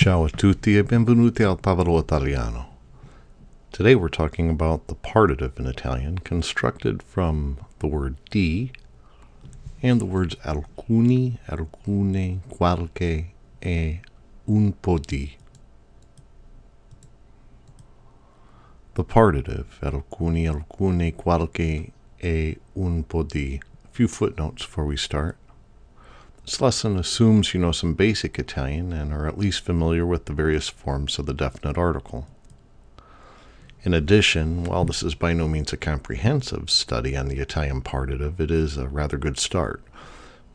Ciao a tutti e benvenuti al Tavolo Italian. Today we're talking about the partitive in Italian, constructed from the word di and the words alcuni, alcune, qualche, e un po' di. The partitive, alcuni, alcune, qualche, e un po' di. A few footnotes before we start. This lesson assumes you know some basic Italian and are at least familiar with the various forms of the definite article. In addition, while this is by no means a comprehensive study on the Italian partitive, it is a rather good start.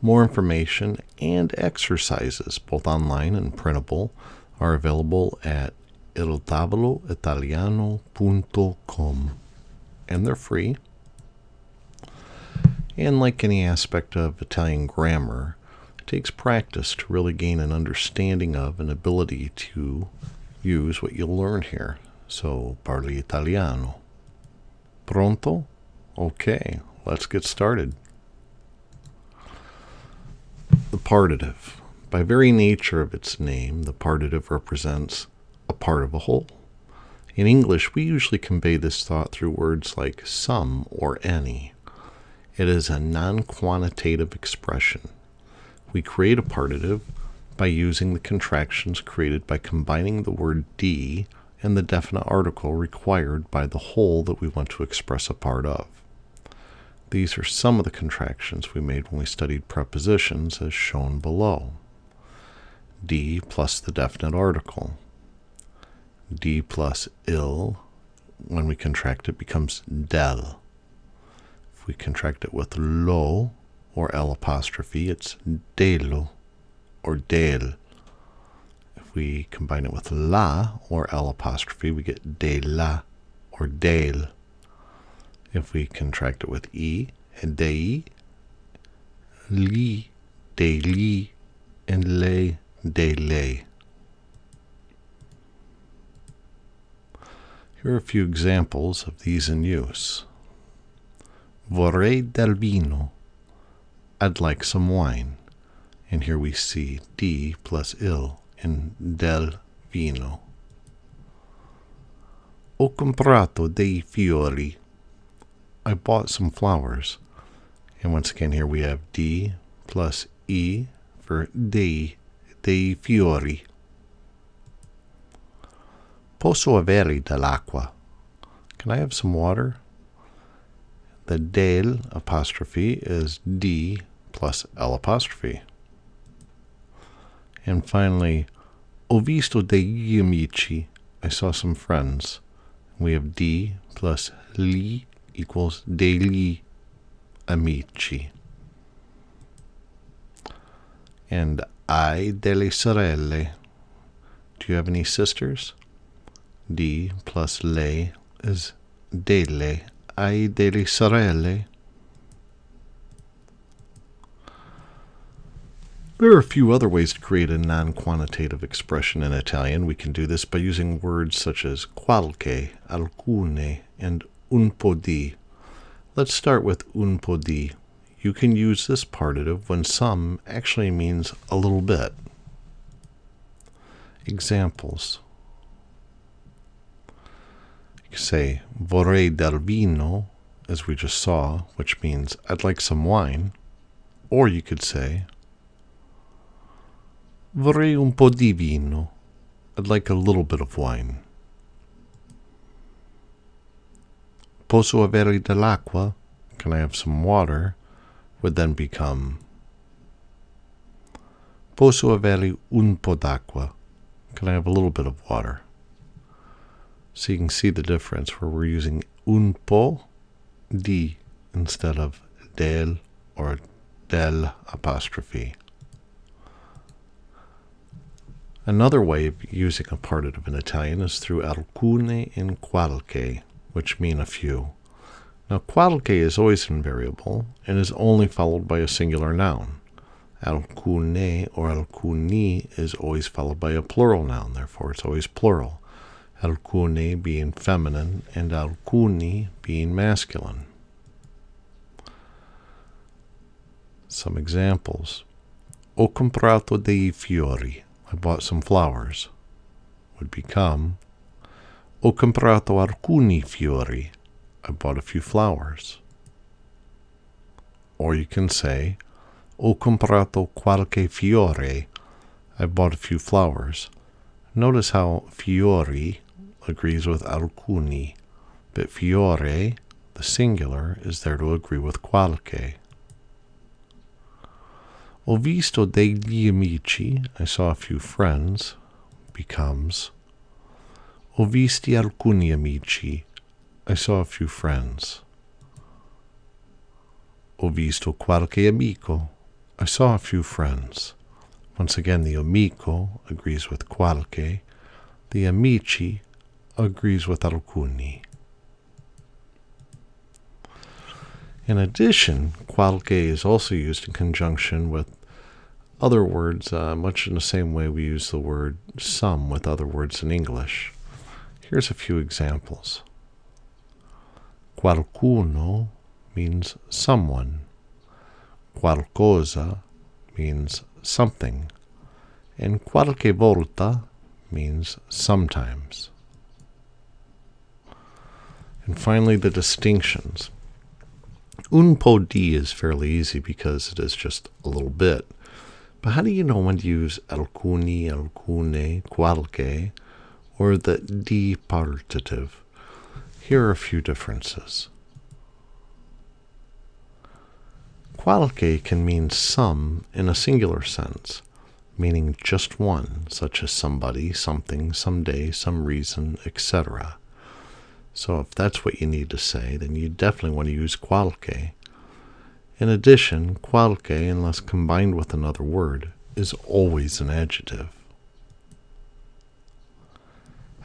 More information and exercises, both online and printable, are available at iltavoloitaliano.com, and they're free. And like any aspect of Italian grammar, it takes practice to really gain an understanding of and ability to use what you'll learn here. So, parli italiano. Pronto? Okay, let's get started. The partitive. By very nature of its name, the partitive represents a part of a whole. In English, we usually convey this thought through words like some or any. It is a non-quantitative expression. We create a partitive by using the contractions created by combining the word di and the definite article required by the whole that we want to express a part of. These are some of the contractions we made when we studied prepositions as shown below. Di plus the definite article. Di plus il, when we contract it, becomes del. If we contract it with lo, or L apostrophe, it's delo, or del. If we combine it with la, or L apostrophe, we get de la, or del. If we contract it with e, dei, li, de li, and le, de le. Here are a few examples of these in use. Vorrei del vino. I'd like some wine. And here we see di plus il in del vino. Ho comprato dei fiori. I bought some flowers. And once again here we have di plus e for dei fiori. Posso avere dell'acqua? Can I have some water? The del apostrophe is di plus L apostrophe. And finally, ho visto degli amici. I saw some friends. We have di plus li equals degli amici. And hai delle sorelle. Do you have any sisters? Di plus le is delle. Hai delle sorelle? There are a few other ways to create a non-quantitative expression in Italian. We can do this by using words such as qualche, alcune, and un po' di. Let's start with un po' di. You can use this partitive when some actually means a little bit. Examples. You can say vorrei del vino, as we just saw, which means I'd like some wine. Or you could say vorrei un po' di vino. I'd like a little bit of wine. Posso avere dell'acqua? Can I have some water? Would then become posso avere un po' d'acqua? Can I have a little bit of water? So you can see the difference where we're using un po' di instead of del or del apostrophe. Another way of using a partitive in Italian is through alcune and qualche, which mean a few. Now, qualche is always invariable and is only followed by a singular noun. Alcune or alcuni is always followed by a plural noun, therefore it's always plural. Alcune being feminine and alcuni being masculine. Some examples. Ho comprato dei fiori. I bought some flowers. would become Ho comprato alcuni fiori. I bought a few flowers. Or you can say Ho comprato qualche fiore. I bought a few flowers. Notice how fiori agrees with alcuni, but fiore, the singular, is there to agree with qualche. Ho visto degli amici. I saw a few friends. Becomes Ho visti alcuni amici. I saw a few friends. Ho visto qualche amico. I saw a few friends. Once again, the amico agrees with qualche. The amici agrees with alcuni. In addition, qualche is also used in conjunction with other words, much in the same way we use the word some with other words in English. Here's a few examples. Qualcuno means someone. Qualcosa means something. And qualche volta means sometimes. And finally, the distinctions. Un po' di is fairly easy because it is just a little bit. But how do you know when to use alcuni, alcune, qualche, or the di partitive? Here are a few differences. Qualche can mean some in a singular sense, meaning just one, such as somebody, something, someday, some reason, etc. So if that's what you need to say, then you definitely want to use qualche. In addition, qualche, unless combined with another word, is always an adjective.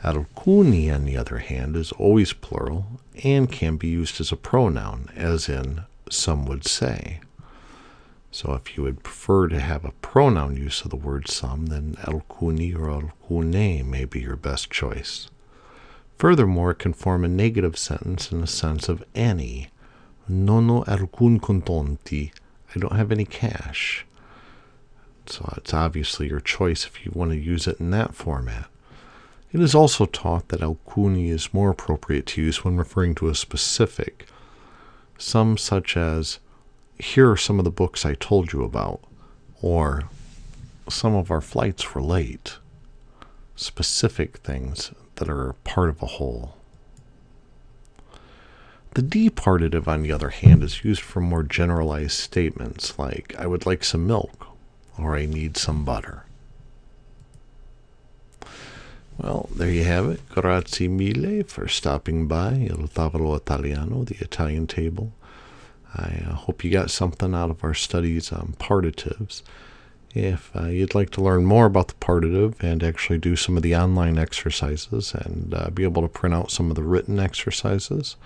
Alcuni, on the other hand, is always plural and can be used as a pronoun, as in some would say. So if you would prefer to have a pronoun use of the word some, then alcuni or alcune may be your best choice. Furthermore, it can form a negative sentence in the sense of any. Non ho alcun contanti. I don't have any cash. So it's obviously your choice if you want to use it in that format. It is also taught that alcuni is more appropriate to use when referring to a specific. Some such as, here are some of the books I told you about, or some of our flights were late. Specific things that are part of a whole. The di partitive, on the other hand, is used for more generalized statements like, I would like some milk, or I need some butter. Well, there you have it. Grazie mille for stopping by Il Tavolo Italiano, the Italian table. I hope you got something out of our studies on partitives. If you'd like to learn more about the partitive and actually do some of the online exercises and be able to print out some of the written exercises,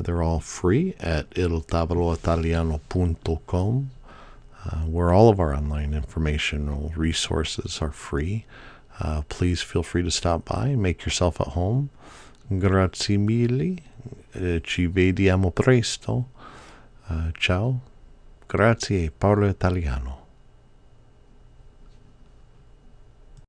they're all free at iltavoloitaliano.com, where all of our online informational resources are free. Please feel free to stop by and make yourself at home. Grazie mille. Ci vediamo presto. Ciao. Grazie, parlo italiano.